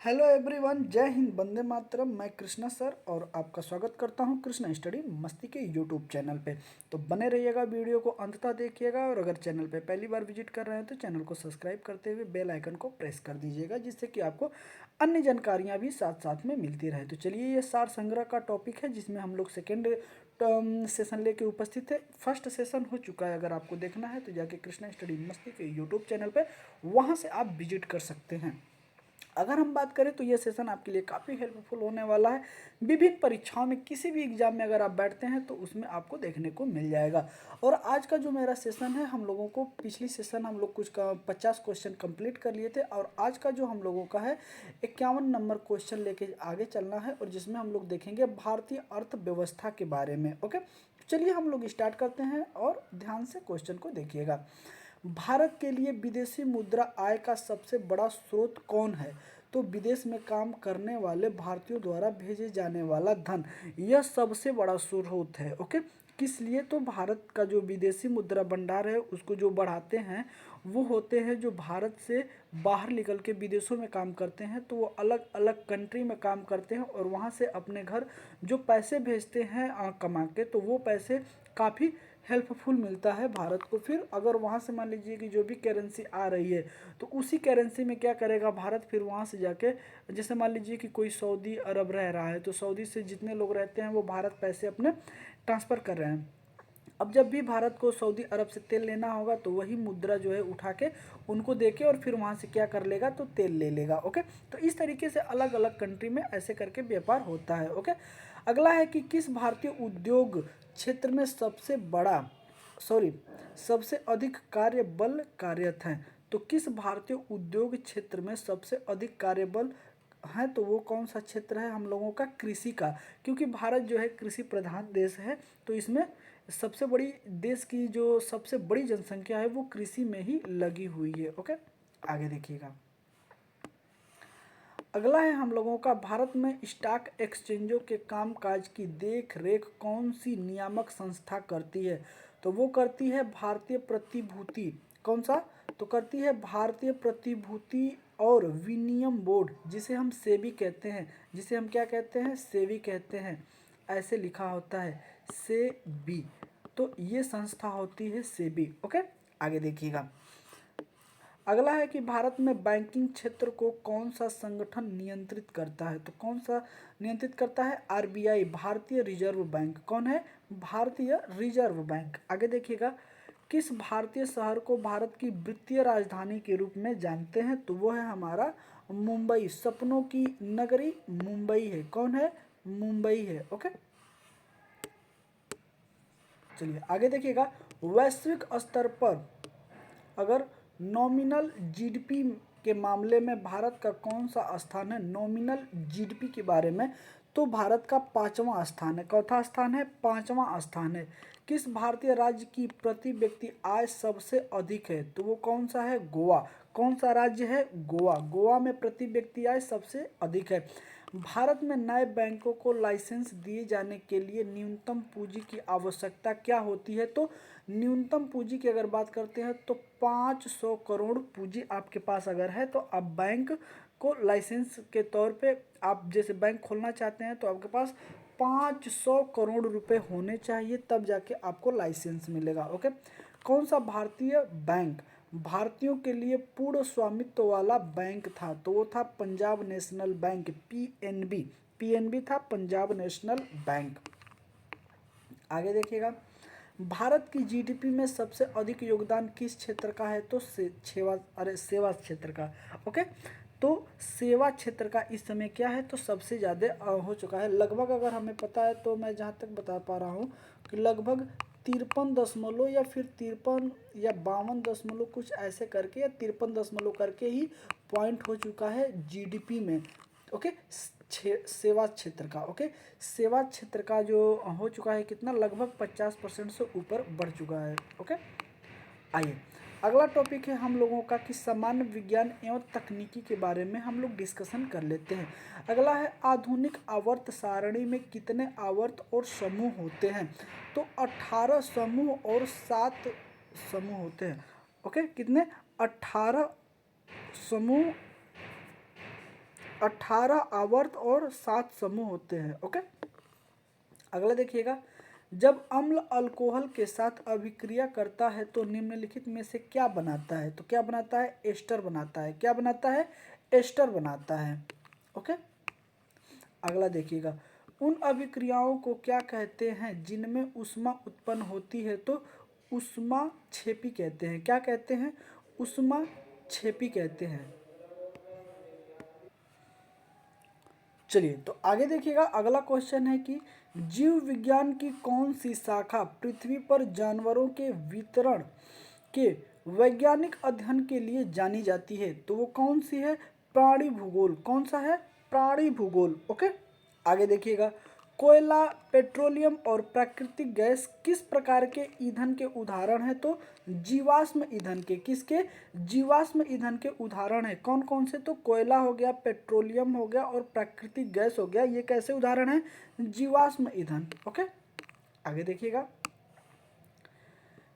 Hello everyone, जय हिंद, वंदे मातरम। मैं Krishna sir और आपका स्वागत करता हूं कृष्णा स्टडी मस्ती के यूट्यूब चैनल पे। तो बने रहिएगा, वीडियो को अंत तक देखिएगा और अगर चैनल पे पहली बार विजिट कर रहे हैं तो चैनल को सब्सक्राइब करते हुए बेल आइकन को प्रेस कर दीजिएगा, जिससे कि आपको अन्य जानकारियाँ भी साथ साथ में मिलती रहे। तो चलिए, ये सार संग्रह का टॉपिक है जिसमें हम लोग सेकेंड सेशन लेके उपस्थित है। फर्स्ट सेशन हो चुका है, अगर आपको देखना है तो जाके कृष्णा स्टडी मस्ती के यूट्यूब चैनल पर वहाँ से आप विजिट कर सकते हैं। अगर हम बात करें तो ये सेशन आपके लिए काफ़ी हेल्पफुल होने वाला है। विभिन्न परीक्षाओं में किसी भी एग्जाम में अगर आप बैठते हैं तो उसमें आपको देखने को मिल जाएगा। और आज का जो मेरा सेशन है, हम लोगों को पिछली सेशन हम लोग कुछ 50 क्वेश्चन कंप्लीट कर लिए थे और आज का जो हम लोगों का है 51 नंबर क्वेश्चन लेके आगे चलना है, और जिसमें हम लोग देखेंगे भारतीय अर्थव्यवस्था के बारे में। ओके, चलिए हम लोग स्टार्ट करते हैं और ध्यान से क्वेश्चन को देखिएगा। भारत के लिए विदेशी मुद्रा आय का सबसे बड़ा स्रोत कौन है? तो विदेश में काम करने वाले भारतीयों द्वारा भेजे जाने वाला धन, यह सबसे बड़ा स्रोत है। ओके, किस लिए? तो भारत का जो विदेशी मुद्रा भंडार है उसको जो बढ़ाते हैं वो होते हैं जो भारत से बाहर निकल के विदेशों में काम करते हैं, तो वो अलग अलग कंट्री में काम करते हैं और वहाँ से अपने घर जो पैसे भेजते हैं कमा के, तो वो पैसे काफ़ी हेल्पफुल मिलता है भारत को। फिर अगर वहाँ से मान लीजिए कि जो भी करेंसी आ रही है तो उसी करेंसी में क्या करेगा भारत, फिर वहाँ से जाके, जैसे मान लीजिए कि कोई सऊदी अरब रह रहा है तो सऊदी से जितने लोग रहते हैं वो भारत पैसे अपने ट्रांसफ़र कर रहे हैं। अब जब भी भारत को सऊदी अरब से तेल लेना होगा तो वही मुद्रा जो है उठा के उनको दे के और फिर वहाँ से क्या कर लेगा, तो तेल ले लेगा। ओके, तो इस तरीके से अलग अलग कंट्री में ऐसे करके व्यापार होता है। ओके, अगला है कि किस भारतीय उद्योग क्षेत्र में सबसे अधिक कार्यबल कार्यरत हैं? तो किस भारतीय उद्योग क्षेत्र में सबसे अधिक कार्यबल है? तो वो कौन सा क्षेत्र है हम लोगों का? कृषि का, क्योंकि भारत जो है कृषि प्रधान देश है, तो इसमें सबसे बड़ी देश की जो सबसे बड़ी जनसंख्या है वो कृषि में ही लगी हुई है। ओके, आगे देखिएगा। अगला है हम लोगों का, भारत में स्टॉक एक्सचेंजों के कामकाज की देख रेख कौन सी नियामक संस्था करती है? तो वो करती है भारतीय प्रतिभूति, कौन सा? तो करती है भारतीय प्रतिभूति और विनिमय बोर्ड, जिसे हम सेबी कहते हैं। जिसे हम क्या कहते हैं? सेबी कहते हैं। ऐसे लिखा होता है सेबी, तो ये संस्था होती है सेबी। ओके, आगे देखिएगा। अगला है कि भारत में बैंकिंग क्षेत्र को कौन सा संगठन नियंत्रित करता है? तो कौन सा नियंत्रित करता है? आरबीआई, भारतीय रिजर्व बैंक। कौन है? भारतीय रिजर्व बैंक। आगे देखिएगा। किस भारतीय शहर को भारत की वित्तीय राजधानी के रूप में जानते हैं? तो वो है हमारा मुंबई। सपनों की नगरी मुंबई है। कौन है? मुंबई है। ओके, चलिए आगे देखिएगा। वैश्विक स्तर पर अगर नॉमिनल जीडीपी के मामले में भारत का कौन सा स्थान है? नॉमिनल जीडीपी के बारे में, तो भारत का 5वां स्थान है। चौथा स्थान है, 5वां स्थान है। किस भारतीय राज्य की प्रति व्यक्ति आय सबसे अधिक है? तो वो कौन सा है? गोवा। कौन सा राज्य है? गोवा। गोवा में प्रति व्यक्ति आय सबसे अधिक है। भारत में नए बैंकों को लाइसेंस दिए जाने के लिए न्यूनतम पूंजी की आवश्यकता क्या होती है? तो न्यूनतम पूंजी की अगर बात करते हैं तो 500 करोड़ पूंजी आपके पास अगर है तो आप बैंक को लाइसेंस के तौर पे, आप जैसे बैंक खोलना चाहते हैं तो आपके पास 500 करोड़ रुपए होने चाहिए, तब जाके आपको लाइसेंस मिलेगा। ओके, कौन सा भारतीय बैंक भारतीयों के लिए पूर्ण स्वामित्व वाला बैंक था? तो वो था Punjab national bank, PNB. PNB था पंजाब नेशनल बैंक। आगे देखिएगा। भारत की जीडीपी में सबसे अधिक योगदान किस क्षेत्र का है? तो सेवा क्षेत्र का। ओके, तो सेवा क्षेत्र का इस समय क्या है? तो सबसे ज़्यादा हो चुका है। लगभग अगर हमें पता है तो मैं जहाँ तक बता पा रहा हूँ कि लगभग 53 या फिर 53 या 52 कुछ ऐसे करके, या 53 करके ही पॉइंट हो चुका है जीडीपी में। ओके, सेवा क्षेत्र का। ओके, सेवा क्षेत्र का जो हो चुका है कितना, लगभग 50% से ऊपर बढ़ चुका है। ओके, आइए अगला टॉपिक है हम लोगों का कि सामान्य विज्ञान एवं तकनीकी के बारे में हम लोग डिस्कशन कर लेते हैं। अगला है आधुनिक आवर्त सारणी में कितने आवर्त और समूह होते हैं? तो 18 समूह और 7 समूह होते हैं। ओके, कितने? 18 समूह 18 आवर्त और 7 समूह होते हैं। ओके, अगला देखिएगा, जब अम्ल अल्कोहल के साथ अभिक्रिया करता है तो निम्नलिखित में से क्या बनाता है? तो क्या बनाता है? एस्टर बनाता है। क्या बनाता है? एस्टर बनाता है। ओके, अगला देखिएगा, उन अभिक्रियाओं को क्या कहते हैं जिनमें ऊष्मा उत्पन्न होती है? तो ऊष्मा छेपी कहते हैं। क्या कहते हैं? ऊष्मा छेपी कहते हैं। चलिए, तो आगे देखिएगा, अगला क्वेश्चन है कि जीव विज्ञान की कौन सी शाखा पृथ्वी पर जानवरों के वितरण के वैज्ञानिक अध्ययन के लिए जानी जाती है? तो वो कौन सी है? प्राणी भूगोल। कौन सा है? प्राणी भूगोल। ओके, आगे देखिएगा, कोयला, पेट्रोलियम और प्राकृतिक गैस किस प्रकार के ईंधन के उदाहरण हैं? तो जीवाश्म ईंधन के। किसके? जीवाश्म ईंधन के उदाहरण है। कौन कौन से? तो कोयला हो गया, पेट्रोलियम हो गया और प्राकृतिक गैस हो गया। ये कैसे उदाहरण है? जीवाश्म ईंधन। ओके, आगे देखिएगा,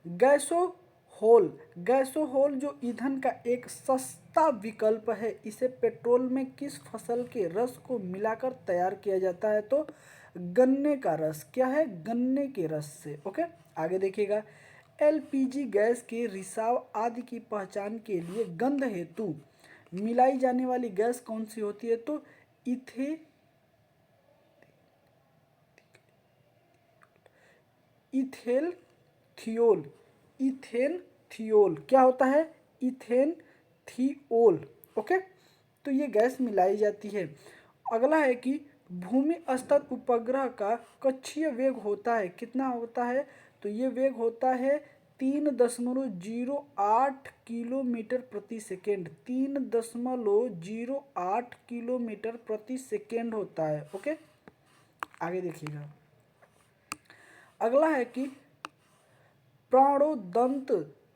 गैसोहोल। गैसोहोल जो ईंधन का एक सस्ता विकल्प है, इसे पेट्रोल में किस फसल के रस को मिलाकर तैयार किया जाता है? तो गन्ने का रस। क्या है? गन्ने के रस से। ओके, आगे देखिएगा, एलपीजी गैस के रिसाव आदि की पहचान के लिए गंध हेतु मिलाई जाने वाली गैस कौन सी होती है? तो इथेल थियोल। इथेन थियोल क्या होता है? Ethane thiol. ओके, तो ये गैस मिलाई जाती है। अगला है कि भूमि स्तर उपग्रह का कक्षीय वेग होता है। कितना होता है? तो ये वेग होता है 3.08 किलोमीटर प्रति सेकेंड। 3.08 किलोमीटर प्रति सेकेंड होता है। ओके, आगे देखिएगा, अगला है कि प्राणोदंत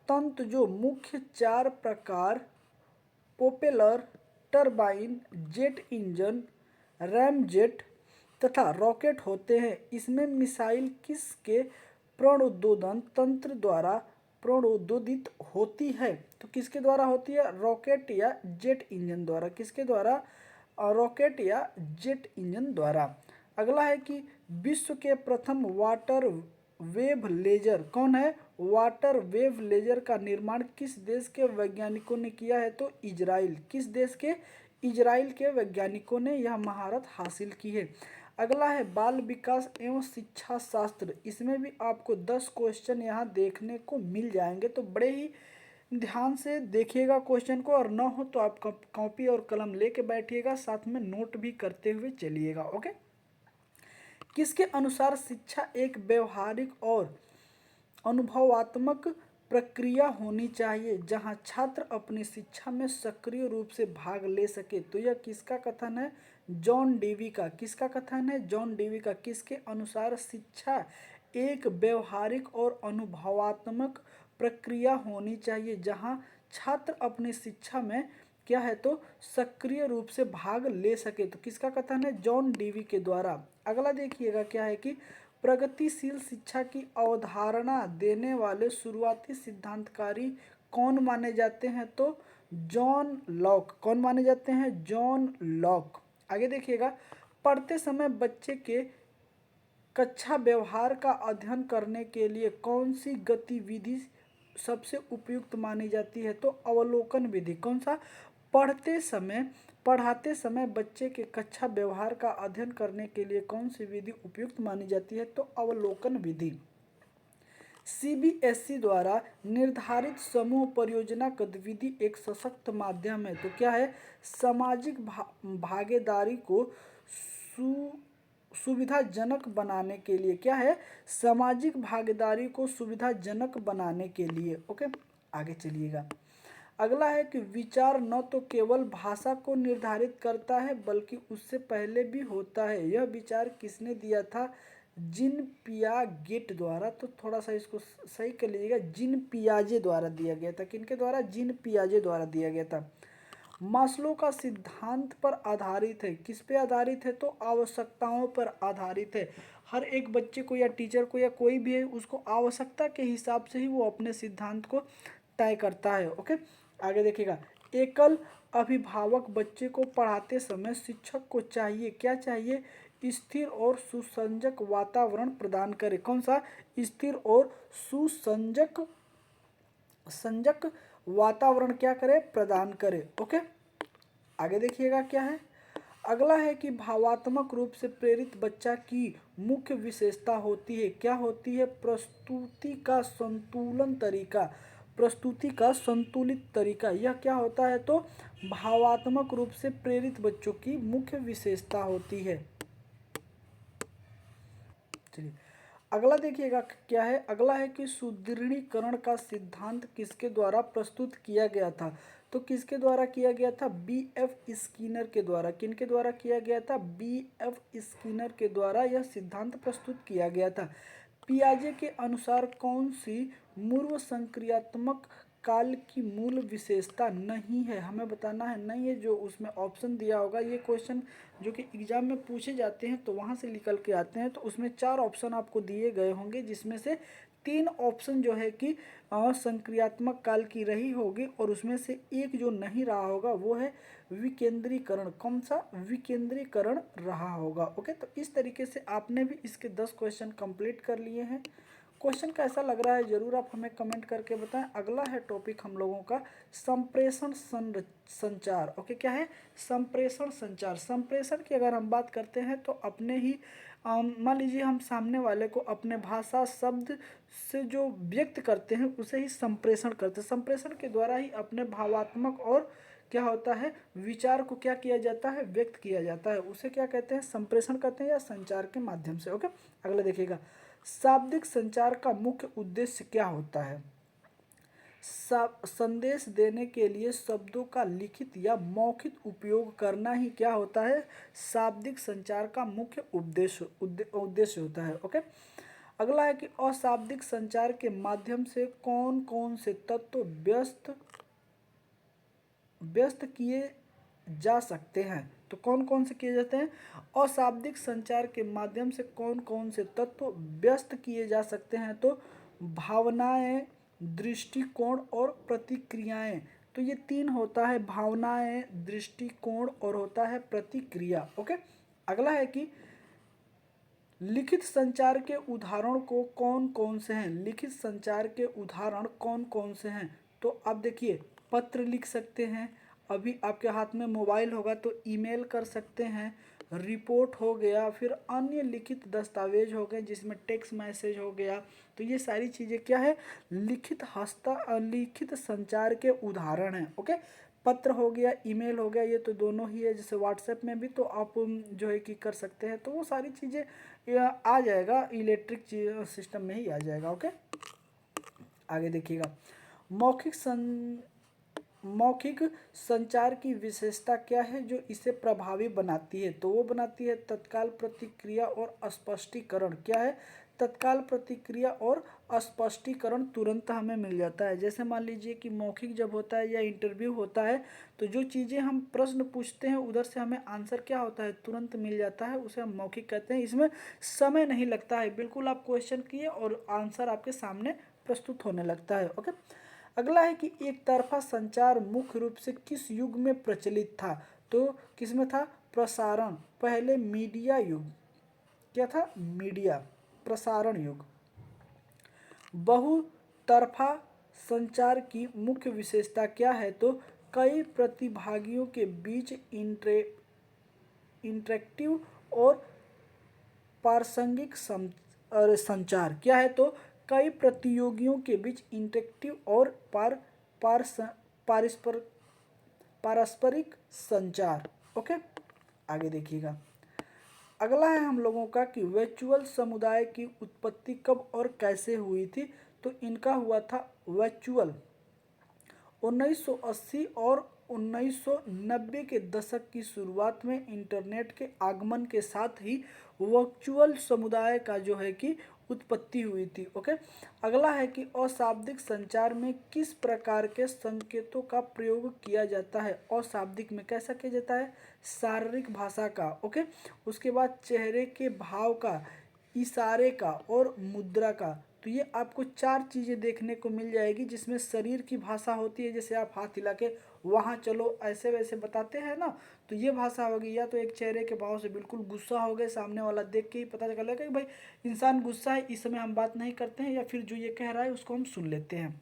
तंत्र जो मुख्य 4 प्रकार propeller, turbine, jet engine, ramjet तथा रॉकेट होते हैं, इसमें मिसाइल किसके प्रणोदोदन तंत्र द्वारा प्रणोदोदित होती है? तो किसके द्वारा होती है? रॉकेट या जेट इंजन द्वारा। किसके द्वारा? रॉकेट या जेट इंजन द्वारा। अगला है कि विश्व के प्रथम वाटर वेव लेजर कौन है? वाटर वेव लेजर का निर्माण किस देश के वैज्ञानिकों ने किया है? तो इजराइल। किस देश के? इजराइल के वैज्ञानिकों ने यह महारत हासिल की है। अगला है बाल विकास एवं शिक्षा शास्त्र। इसमें भी आपको 10 क्वेश्चन यहाँ देखने को मिल जाएंगे, तो बड़े ही ध्यान से देखिएगा क्वेश्चन को, और ना हो तो आप कॉपी और कलम लेके बैठिएगा, साथ में नोट भी करते हुए चलिएगा। ओके, किसके अनुसार शिक्षा एक व्यवहारिक और अनुभवात्मक प्रक्रिया होनी चाहिए जहां छात्र अपनी शिक्षा में सक्रिय रूप से भाग ले सके? तो यह किसका कथन है? जॉन डेवी का। किसका कथन है? जॉन डेवी का। किसके अनुसार शिक्षा एक व्यवहारिक और अनुभवात्मक प्रक्रिया होनी चाहिए जहां छात्र अपनी शिक्षा में क्या है? तो सक्रिय रूप से भाग ले सके। तो किसका कथन है? जॉन डेवी के द्वारा। अगला देखिएगा क्या है कि प्रगतिशील शिक्षा की अवधारणा देने वाले शुरुआती सिद्धांतकारी कौन माने जाते हैं? तो जॉन लॉक। कौन माने जाते हैं? John Locke. आगे देखिएगा, पढ़ते समय बच्चे के कक्षा व्यवहार का अध्ययन करने के लिए कौन सी गतिविधि सबसे उपयुक्त मानी जाती है? तो अवलोकन विधि। कौन सा? पढ़ाते समय बच्चे के कक्षा व्यवहार का अध्ययन करने के लिए कौन सी विधि उपयुक्त मानी जाती है? तो अवलोकन विधि। सीबीएसई द्वारा निर्धारित समूह परियोजना गतिविधि एक सशक्त माध्यम है। तो क्या है? सामाजिक भागीदारी को सुविधाजनक बनाने के लिए। क्या है? सामाजिक भागीदारी को सुविधाजनक बनाने के लिए। ओके, आगे चलिएगा, अगला है कि विचार न तो केवल भाषा को निर्धारित करता है बल्कि उससे पहले भी होता है। यह विचार किसने दिया था? जिन पियागेट द्वारा। तो थोड़ा सा इसको सही कर लीजिएगा, जिन पियाजे द्वारा दिया गया था। किनके द्वारा? जिन पियाजे द्वारा दिया गया था। मास्लो का सिद्धांत पर आधारित है। किस पे आधारित है? तो आवश्यकताओं पर आधारित है। हर एक बच्चे को या टीचर को या कोई भी है, उसको आवश्यकता के हिसाब से ही वो अपने सिद्धांत को तय करता है। ओके, आगे देखिएगा, एकल अभिभावक बच्चे को पढ़ाते समय शिक्षक को चाहिए, क्या चाहिए? स्थिर और सुसंजक वातावरण प्रदान करे। कौन सा? स्थिर और सुसंजक संजक वातावरण क्या करे? प्रदान करे। ओके, आगे देखिएगा क्या है। अगला है कि भावात्मक रूप से प्रेरित बच्चा की मुख्य विशेषता होती है, क्या होती है? प्रस्तुति का संतुलन तरीका, प्रस्तुति का संतुलित तरीका, यह क्या होता है? तो भावात्मक रूप से प्रेरित बच्चों की मुख्य विशेषता होती है। चलिए अगला देखिएगा क्या है। अगला है कि सुदृढ़ीकरण का सिद्धांत किसके द्वारा प्रस्तुत किया गया था? तो किसके द्वारा किया गया था? B.F. स्किनर के द्वारा। किनके द्वारा किया गया था? B.F. स्किनर के द्वारा यह सिद्धांत प्रस्तुत किया गया था। पियाजे के अनुसार कौन सी मूर्व संक्रियात्मक काल की मूल विशेषता नहीं है? हमें बताना है। नहीं है, जो उसमें ऑप्शन दिया होगा, ये क्वेश्चन जो कि एग्जाम में पूछे जाते हैं तो वहाँ से निकल के आते हैं, तो उसमें 4 ऑप्शन आपको दिए गए होंगे, जिसमें से 3 ऑप्शन जो है कि संक्रियात्मक काल की रही होगी, और उसमें से एक जो नहीं रहा होगा वो है विकेंद्रीकरण। कौन सा? विकेंद्रीकरण रहा होगा। ओके, तो इस तरीके से आपने भी इसके 10 क्वेश्चन कंप्लीट कर लिए हैं। क्वेश्चन कैसा लग रहा है जरूर आप हमें कमेंट करके बताएं। अगला है टॉपिक हम लोगों का संप्रेषण संचार। ओके, क्या है? संप्रेषण संचार। संप्रेषण की अगर हम बात करते हैं तो अपने ही मान लीजिए हम सामने वाले को अपने भाषा शब्द से जो व्यक्त करते हैं उसे ही संप्रेषण करते हैं। संप्रेषण के द्वारा ही अपने भावात्मक और क्या होता है विचार को क्या किया जाता है? व्यक्त किया जाता है। उसे क्या कहते हैं? संप्रेषण कहते हैं, या संचार के माध्यम से। ओके, अगला देखिएगा। शाब्दिक संचार का मुख्य उद्देश्य क्या होता है? संदेश देने के लिए शब्दों का लिखित या मौखिक उपयोग करना ही क्या होता है? शाब्दिक संचार का मुख्य उद्देश्य होता है। ओके, अगला है कि अशाब्दिक संचार के माध्यम से कौन कौन से तत्व व्यस्त किए जा सकते हैं? तो कौन कौन से किए जाते हैं? अशाब्दिक संचार के माध्यम से कौन कौन से तत्व व्यस्त किए जा सकते हैं? तो भावनाएं, दृष्टिकोण और प्रतिक्रियाएं। तो ये 3 होता है, भावनाएं, दृष्टिकोण और होता है प्रतिक्रिया। ओके, अगला है कि लिखित संचार के उदाहरण को कौन कौन से हैं? लिखित संचार के उदाहरण कौन कौन से हैं? तो आप देखिए, पत्र लिख सकते हैं, अभी आपके हाथ में मोबाइल होगा तो ईमेल कर सकते हैं, रिपोर्ट हो गया, फिर अन्य लिखित दस्तावेज हो गए जिसमें टेक्स्ट मैसेज हो गया। तो ये सारी चीज़ें क्या है? लिखित संचार के उदाहरण हैं। ओके, पत्र हो गया, ईमेल हो गया, ये तो दोनों ही है। जैसे व्हाट्सएप में भी तो आप जो है कि कर सकते हैं, तो वो सारी चीज़ें आ जाएगा, इलेक्ट्रिक सिस्टम में ही आ जाएगा। ओके, आगे देखिएगा। मौखिक संचार की विशेषता क्या है जो इसे प्रभावी बनाती है? तो वो बनाती है तत्काल प्रतिक्रिया और स्पष्टीकरण। क्या है? तत्काल प्रतिक्रिया और स्पष्टीकरण तुरंत हमें मिल जाता है। जैसे मान लीजिए कि मौखिक जब होता है या इंटरव्यू होता है तो जो चीज़ें हम प्रश्न पूछते हैं उधर से हमें आंसर क्या होता है? तुरंत मिल जाता है, उसे हम मौखिक कहते हैं। इसमें समय नहीं लगता है, बिल्कुल आप क्वेश्चन किए और आंसर आपके सामने प्रस्तुत होने लगता है। ओके, अगला है कि एक तरफा संचार मुख्य रूप से किस युग में प्रचलित था? तो किसमें था? प्रसारण, पहले मीडिया युग। क्या था? मीडिया, प्रसारण युग। बहुतरफा संचार की मुख्य विशेषता क्या है? तो कई प्रतिभागियों के बीच इंटरेक्टिव और प्रासंगिक संचार। क्या है? तो कई प्रतियोगियों के बीच इंटरेक्टिव और पारस्पर पारस्परिक संचार। ओके, आगे देखिएगा। अगला है हम लोगों का कि वर्चुअल समुदाय की उत्पत्ति कब और कैसे हुई थी? तो इनका हुआ था वर्चुअल 1980 और 1990 के दशक की शुरुआत में इंटरनेट के आगमन के साथ ही वर्चुअल समुदाय का जो है कि उत्पत्ति हुई थी। ओके, अगला है कि अशाब्दिक संचार में किस प्रकार के संकेतों का प्रयोग किया जाता है? अशाब्दिक में कैसा किया जाता है? शारीरिक भाषा का। ओके, उसके बाद चेहरे के भाव का, इशारे का और मुद्रा का। तो ये आपको 4 चीज़ें देखने को मिल जाएगी, जिसमें शरीर की भाषा होती है, जैसे आप हाथ हिला के वहाँ चलो ऐसे वैसे बताते हैं ना, तो ये भाषा होगी। या तो एक चेहरे के भाव से बिल्कुल गुस्सा हो गए, सामने वाला देख के ही पता चलेगा कि भाई इंसान गुस्सा है, इस समय हम बात नहीं करते हैं, या फिर जो ये कह रहा है उसको हम सुन लेते हैं।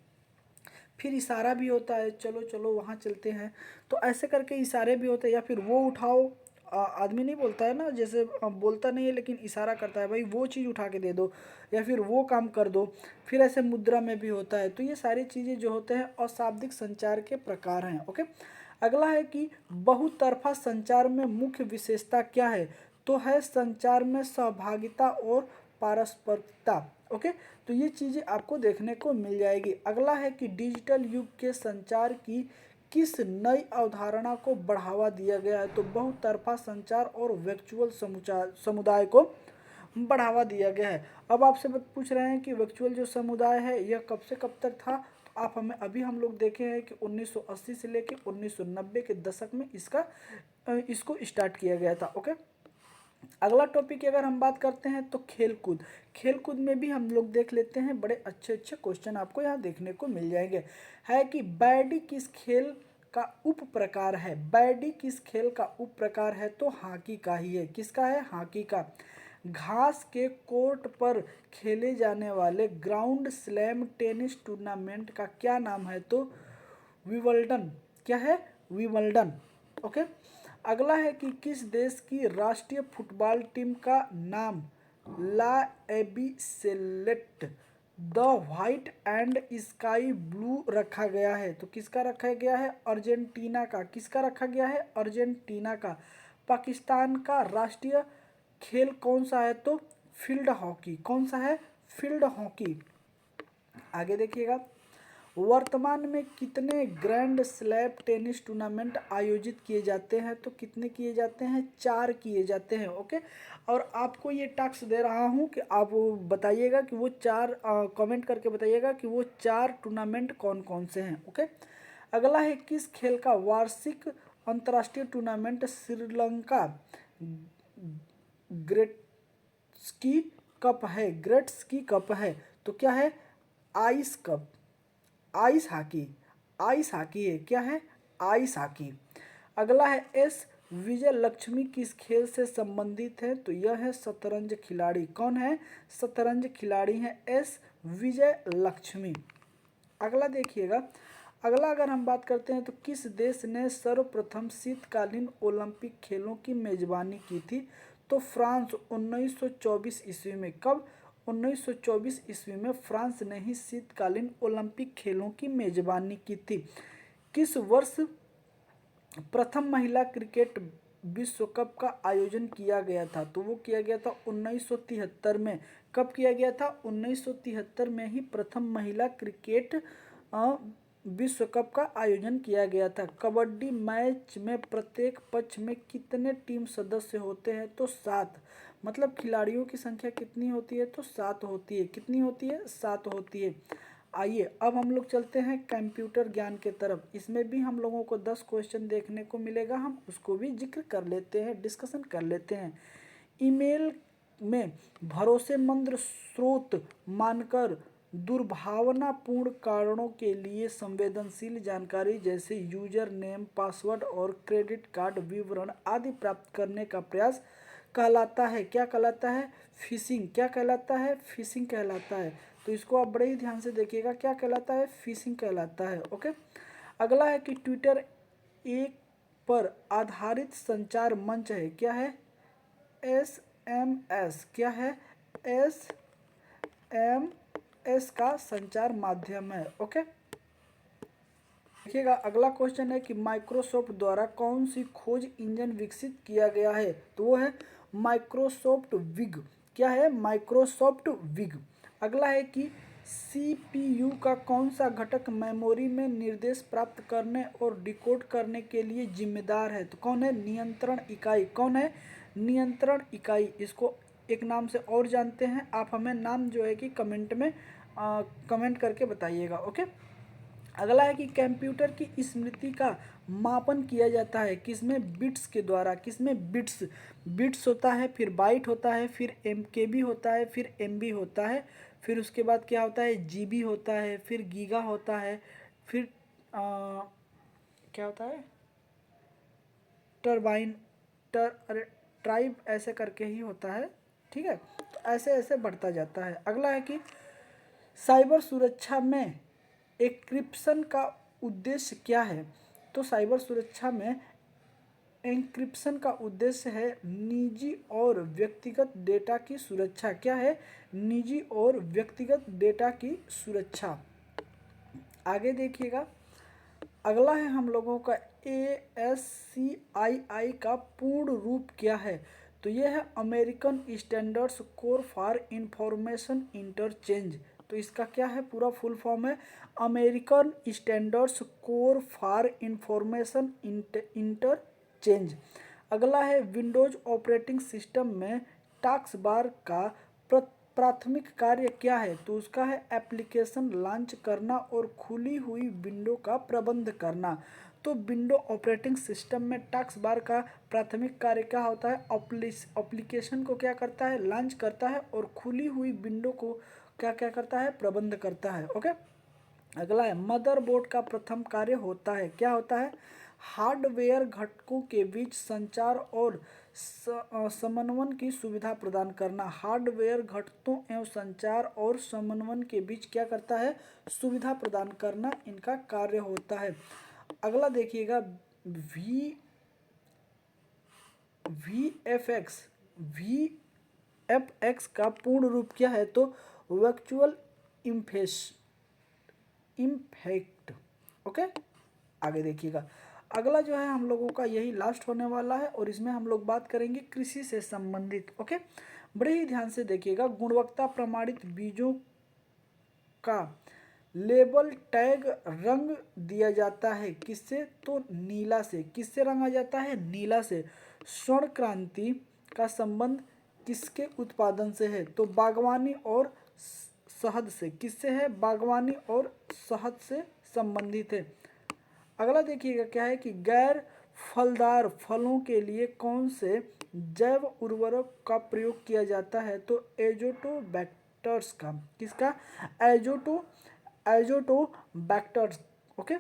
फिर इशारा भी होता है, चलो चलो वहाँ चलते हैं, तो ऐसे करके इशारे भी होते हैं। या फिर वो उठाओ, आदमी नहीं बोलता है ना, जैसे बोलता नहीं है लेकिन इशारा करता है, भाई वो चीज़ उठा के दे दो, या फिर वो काम कर दो। फिर ऐसे मुद्रा में भी होता है। तो ये सारी चीज़ें जो होते हैं अशाब्दिक संचार के प्रकार हैं। ओके, अगला है कि बहुतरफा संचार में मुख्य विशेषता क्या है? तो है संचार में सहभागिता और पारस्परिकता। ओके, तो ये चीज़ें आपको देखने को मिल जाएगी। अगला है कि डिजिटल युग के संचार की किस नई अवधारणा को बढ़ावा दिया गया है? तो बहुतरफा संचार और वर्चुअल समुदाय को बढ़ावा दिया गया है। अब आपसे पूछ रहे हैं कि वर्चुअल जो समुदाय है यह कब से कब तक था? तो आप हमें अभी हम लोग देखे हैं कि 1980 से लेकर 1990 के दशक में इसको स्टार्ट किया गया था। ओके, अगला टॉपिक की अगर हम बात करते हैं तो खेलकूद। खेलकूद में भी हम लोग देख लेते हैं, बड़े अच्छे अच्छे क्वेश्चन आपको यहाँ देखने को मिल जाएंगे। है कि बैडी किस खेल का उप प्रकार है? बैडी किस खेल का उप प्रकार है? तो हॉकी का ही है। किसका है? हॉकी का। घास के कोर्ट पर खेले जाने वाले ग्राउंड स्लैम टेनिस टूर्नामेंट का क्या नाम है? तो विंबलडन। क्या है? विंबलडन। ओके, अगला है कि किस देश की राष्ट्रीय फुटबॉल टीम का नाम La Albiceleste the white and sky blue रखा गया है? तो किसका रखा गया है? अर्जेंटीना का। किसका रखा गया है? अर्जेंटीना का। पाकिस्तान का राष्ट्रीय खेल कौन सा है? तो फील्ड हॉकी। कौन सा है? Field hockey. आगे देखिएगा, वर्तमान में कितने ग्रैंड स्लैम टेनिस टूर्नामेंट आयोजित किए जाते हैं? तो कितने किए जाते हैं? 4 किए जाते हैं। ओके, और आपको ये टास्क दे रहा हूँ कि आप बताइएगा कि वो 4 कमेंट करके बताइएगा कि वो 4 टूर्नामेंट कौन कौन से हैं। ओके, अगला है किस खेल का वार्षिक अंतर्राष्ट्रीय टूर्नामेंट श्रीलंका ग्रेट्सकी कप है? ग्रेट्सकी कप है। तो क्या है? Ice cup. Ice hockey. Ice hockey है। क्या है? Ice hockey. अगला है एस विजय लक्ष्मी किस खेल से संबंधित है? तो यह है शतरंज खिलाड़ी। कौन है? शतरंज खिलाड़ी है एस विजय लक्ष्मी। अगला देखिएगा, अगला अगर हम बात करते हैं तो किस देश ने सर्वप्रथम शीतकालीन ओलंपिक खेलों की मेजबानी की थी? तो फ्रांस 1924 ईस्वी में। कब? 1924 ईस्वी में फ्रांस ने ही शीतकालीन ओलंपिक खेलों की मेजबानी की थी। किस वर्ष प्रथम महिला क्रिकेट विश्व कप का आयोजन किया गया था? तो वो किया गया था 1973 में। कब किया गया था? 1973 में ही प्रथम महिला क्रिकेट विश्व कप का आयोजन किया गया था। कबड्डी मैच में प्रत्येक पक्ष में कितने टीम सदस्य होते हैं? तो 7। मतलब खिलाड़ियों की संख्या कितनी होती है? तो 7 होती है। कितनी होती है? 7 होती है। आइए अब हम लोग चलते हैं कंप्यूटर ज्ञान के तरफ। इसमें भी हम लोगों को 10 क्वेश्चन देखने को मिलेगा, हम उसको भी जिक्र कर लेते हैं, डिस्कशन कर लेते हैं। ईमेल में भरोसेमंद स्रोत मानकर दुर्भावनापूर्ण कारणों के लिए संवेदनशील जानकारी जैसे यूजर नेम, पासवर्ड और क्रेडिट कार्ड विवरण आदि प्राप्त करने का प्रयास कहलाता है। क्या कहलाता है? फिशिंग। क्या कहलाता है? फिशिंग कहलाता है। तो इसको आप बड़े ही ध्यान से देखिएगा, क्या कहलाता है? फिशिंग कहलाता है। ओके, अगला है कि ट्विटर एक पर आधारित संचार मंच है। क्या है? SMS। क्या है? SMS का संचार माध्यम है। ओके, देखिएगा अगला क्वेश्चन है कि माइक्रोसॉफ्ट द्वारा कौन सी खोज इंजन विकसित किया गया है? तो वो है माइक्रोसॉफ्ट विग। क्या है? माइक्रोसॉफ्ट विग। अगला है कि CPU का कौन सा घटक मेमोरी में निर्देश प्राप्त करने और डिकोड करने के लिए जिम्मेदार है? तो कौन है? नियंत्रण इकाई। कौन है? नियंत्रण इकाई। इसको एक नाम से और जानते हैं, आप हमें नाम जो है कि कमेंट में कमेंट करके बताइएगा। ओके, अगला है कि कंप्यूटर की स्मृति का मापन किया जाता है किसमें? बिट्स के द्वारा। किसमें? बिट्स। बिट्स होता है, फिर बाइट होता है, फिर MKB होता है, फिर MB होता है, फिर उसके बाद क्या होता है, जीबी होता है, फिर गीगा होता है, फिर क्या होता है, टरबाइन, अरे ट्राइब ऐसे करके ही होता है, ठीक है। तो ऐसे ऐसे बढ़ता जाता है। अगला है कि साइबर सुरक्षा में एन्क्रिप्शन का उद्देश्य क्या है। तो साइबर सुरक्षा में एन्क्रिप्शन का उद्देश्य है निजी और व्यक्तिगत डेटा की सुरक्षा। क्या है, निजी और व्यक्तिगत डेटा की सुरक्षा। आगे देखिएगा, अगला है हम लोगों का ASCII का पूर्ण रूप क्या है। तो यह है American standards core for information interchange. तो इसका क्या है, पूरा फुल फॉर्म है American standards core for information interchange. अगला है विंडोज ऑपरेटिंग सिस्टम में टास्क बार का प्राथमिक कार्य क्या है। तो उसका है एप्लीकेशन लॉन्च करना और खुली हुई विंडो का प्रबंध करना। तो विंडो ऑपरेटिंग सिस्टम में टास्क बार का प्राथमिक कार्य क्या होता है, एप्लीकेशन को क्या करता है, लॉन्च करता है और खुली हुई विंडो को क्या क्या करता है, प्रबंध करता है। ओके। अगला है मदरबोर्ड का प्रथम कार्य होता है, क्या होता है, हार्डवेयर घटकों के बीच संचार और समन्वय की सुविधा प्रदान करना। हार्डवेयर घटकों एवं संचार और समन्वय के बीच क्या करता है, सुविधा प्रदान करना इनका कार्य होता है। अगला देखिएगा VFX, VFX का पूर्ण रूप क्या है। तो वर्चुअल इम्फेक्ट। ओके। आगे देखिएगा, अगला जो है हम लोगों का यही लास्ट होने वाला है और इसमें हम लोग बात करेंगे कृषि से संबंधित। ओके, बड़े ही ध्यान से देखिएगा, गुणवत्ता प्रमाणित बीजों का लेबल टैग रंग दिया जाता है किससे, तो नीला से। किससे रंगा जाता है, नीला से। स्वर्ण क्रांति का संबंध किसके उत्पादन से है, तो बागवानी और शहद से। किससे है, बागवानी और शहद से संबंधित है। अगला देखिएगा क्या है कि गैर फलदार फलों के लिए कौन से जैव उर्वरक का प्रयोग किया जाता है, तो एजोटोबैक्टर्स का। किसका, एजोटोबैक्टर्स। ओके।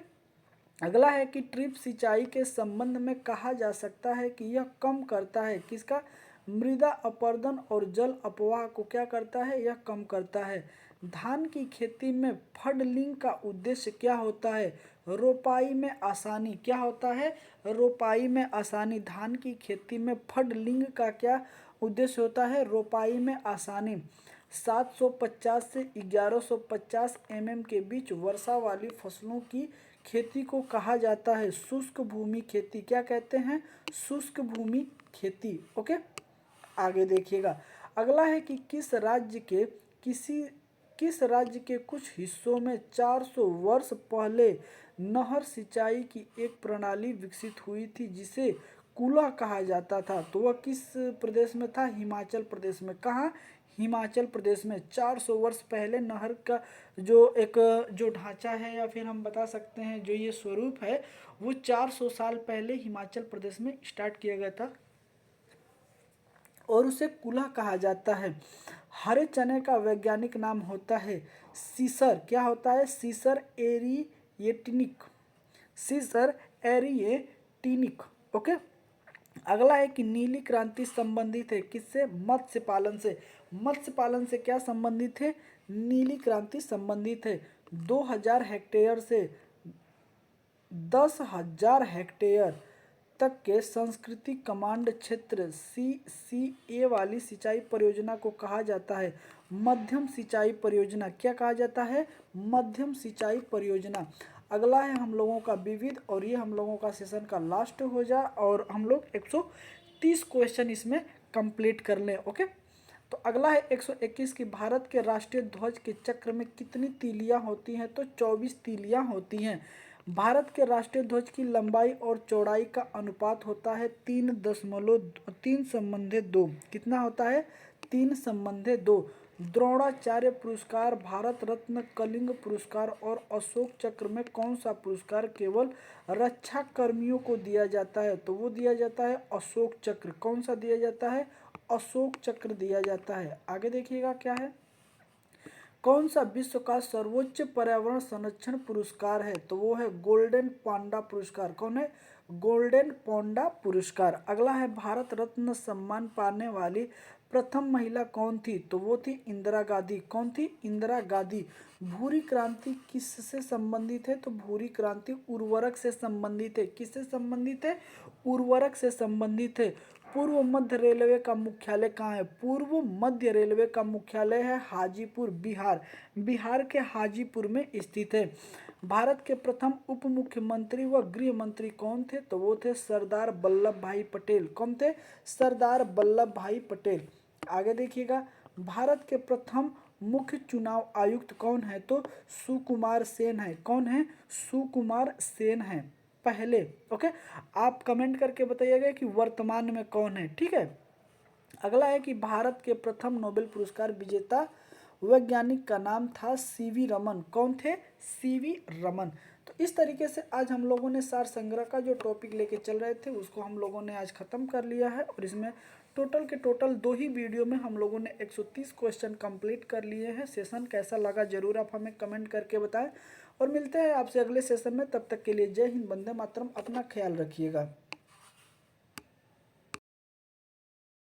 अगला है कि ड्रिप सिंचाई के संबंध में कहा जा सकता है कि यह कम करता है किसका, मृदा अपरदन और जल अपवाह को क्या करता है, यह कम करता है। धान की खेती में फडलिंग का उद्देश्य क्या होता है, रोपाई में आसानी। क्या होता है, रोपाई में आसानी। धान की खेती में फडलिंग का क्या उद्देश्य होता है, रोपाई में आसानी। 750 से 1150 mm के बीच वर्षा वाली फसलों की खेती को कहा जाता है शुष्क भूमि खेती। क्या कहते हैं, शुष्क भूमि खेती। ओके। आगे देखिएगा, अगला है कि किस राज्य के कुछ हिस्सों में 400 वर्ष पहले नहर सिंचाई की एक प्रणाली विकसित हुई थी जिसे कुला कहा जाता था। तो वह किस प्रदेश में था, हिमाचल प्रदेश में। कहाँ, हिमाचल प्रदेश में। 400 वर्ष पहले नहर का जो ढांचा है या फिर हम बता सकते हैं जो ये स्वरूप है, वो 400 साल पहले हिमाचल प्रदेश में स्टार्ट किया गया था और उसे कुल्हा कहा जाता है। हरे चने का वैज्ञानिक नाम होता है सीसर। क्या होता है, सीसर एरिएटिनिक। सीसर एरिएटिनिक। ओके। अगला है कि नीली क्रांति संबंधित है किससे, मत्स्य पालन से। मत्स्य पालन से क्या संबंधित है, नीली क्रांति संबंधित है। 2000 हेक्टेयर से 10,000 हेक्टेयर तक के संस्कृति कमांड क्षेत्र CCA वाली सिंचाई परियोजना को कहा जाता है मध्यम सिंचाई परियोजना। क्या कहा जाता है, मध्यम सिंचाई परियोजना। अगला है हम लोगों का विविध, और ये हम लोगों का सेशन का लास्ट हो जा और हम लोग 130 क्वेश्चन इसमें कंप्लीट कर लें। ओके। तो अगला है 121 की भारत के राष्ट्रीय ध्वज के चक्र में कितनी तीलियां होती हैं, तो 24 तीलियां होती हैं। भारत के राष्ट्रीय ध्वज की लंबाई और चौड़ाई का अनुपात होता है 3:2। कितना होता है, 3:2। द्रोणाचार्य पुरस्कार, भारत रत्न, कलिंग पुरस्कार और अशोक चक्र में कौन सा पुरस्कार केवल रक्षा कर्मियों को दिया जाता है, तो वो दिया जाता है अशोक चक्र। कौन सा दिया जाता है, अशोक चक्र दिया जाता है। आगे देखिएगा क्या है, कौन सा विश्व का सर्वोच्च पर्यावरण संरक्षण पुरस्कार है? तो वो है गोल्डन पांडा पुरस्कार। कौन है? गोल्डन पांडा पुरस्कार। अगला है भारत रत्न सम्मान पाने वाली प्रथम महिला कौन थी? तो वो थी इंदिरा गांधी। कौन थी? इंदिरा गांधी। भूरी क्रांति किससे संबंधित है? तो भूरी क्रांति उर्वरक से संबंधित है। किससे संबंधित है? उर्वरक से संबंधित है। पूर्व मध्य रेलवे का मुख्यालय कहाँ है? पूर्व मध्य रेलवे का मुख्यालय है हाजीपुर, बिहार। बिहार के हाजीपुर में स्थित है। भारत के प्रथम उप मुख्यमंत्री व गृह मंत्री कौन थे? तो वो थे सरदार वल्लभ भाई पटेल। कौन थे? सरदार वल्लभ भाई पटेल। आगे देखिएगा, भारत के प्रथम मुख्य चुनाव आयुक्त कौन है? तो सुकुमार सेन है। कौन है? सुकुमार सेन है पहले। ओके, आप कमेंट करके बताइएगा कि वर्तमान में कौन है। ठीक है। अगला है कि भारत के प्रथम नोबेल पुरस्कार विजेता वैज्ञानिक का नाम था सीवी रमन। कौन थे? सीवी रमन। तो इस तरीके से आज हम लोगों ने सार संग्रह का जो टॉपिक लेके चल रहे थे उसको हम लोगों ने आज ख़त्म कर लिया है, और इसमें टोटल के टोटल 2 ही वीडियो में हम लोगों ने 130 क्वेश्चन कंप्लीट कर लिए हैं। सेशन कैसा लगा ज़रूर आप हमें कमेंट करके बताएं, और मिलते हैं आपसे अगले सेशन में। तब तक के लिए जय हिंद, वंदे मातरम। अपना ख्याल रखिएगा।